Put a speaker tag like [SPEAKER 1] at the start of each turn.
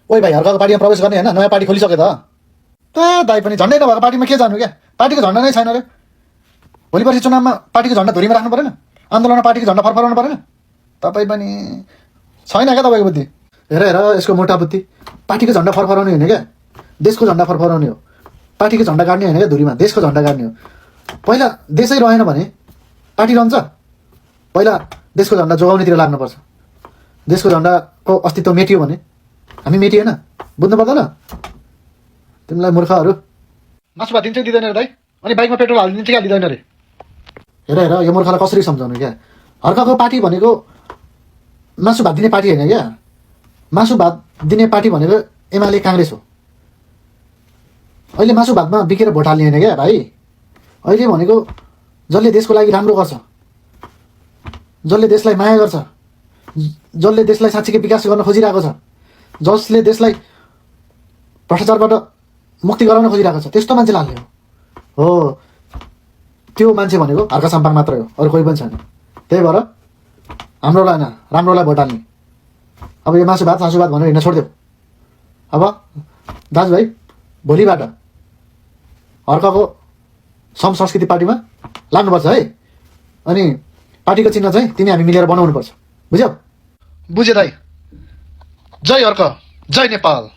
[SPEAKER 1] ओइ भाइ अर्काको पार्टीमा प्रवेश गर्ने होइन नयाँ पार्टी खोलिसके त दाइ पनि झन्डै नभएको पार्टीमा के जानु क्या पार्टीको झन्डा नै छैन रे भोलि पर्सि चुनावमा पार्टीको झन्डा धुरीमा राख्नु परेन आन्दोलनमा पार्टीको झन्डा फरफराउनु परेन तपाईँ पनि छैन क्या तपाईँको बुद्धि हेर हेर यसको मोटा बुद्धि पार्टीको झन्डा फरफराउने होइन क्या देशको झन्डा फरफराउने हो पार्टीको झन्डा गाड्ने होइन क्या धुरीमा देशको झन्डा गाड्ने हो पहिला देशै रहेन भने पार्टी रहन्छ पहिला देशको झन्डा जोगाउनेतिर लाग्नुपर्छ देशको झन्डाको अस्तित्व मेटियो भने हामी मेटिएन बुझ्नु पर्दैन तिमीलाई मूर्खहरू मासु भात दिन्छ दिँदैन रे दाइ अनि बाइकमा पेट्रोल हालिदिन्छ कि हालिदिँदैन रे हेर हेर यो मूर्खलाई कसरी सम्झाउनु क्या अर्काको पार्टी भनेको मासु भात दिने पार्टी होइन क्या मासु भात दिने पार्टी भनेको एमाले काङ्ग्रेस हो अहिले मासु भातमा बिकेर भोट हाल्ने होइन क्या भाइ अहिले भनेको जसले देशको लागि राम्रो गर्छ जसले देशलाई माया गर्छ जसले देशलाई साँच्चीकै विकास गर्न खोजिरहेको छ जसले देशलाई भ्रष्टाचारबाट मुक्ति गराउन खोजिरहेको छ त्यस्तो मान्छेलाई हाल्ने हो त्यो मान्छे भनेको हर्का साम्पाङ मात्रै हो अरू कोही पनि छैन त्यही भएर हाम्रोलाई होइन राम्रोलाई भोट हाल्ने अब यो मासु भात सासु भात भनेर हिँड्न छोडिदेऊ अब दाजुभाइ भोलिबाट अर्काको संस्कृति पार्टीमा लाग्नुपर्छ है अनि पार्टीको चिन्ह चाहिँ तिमी हामी मिलेर बनाउनुपर्छ बुझ्यौ बुझे दाइ जय अर्का जय नेपाल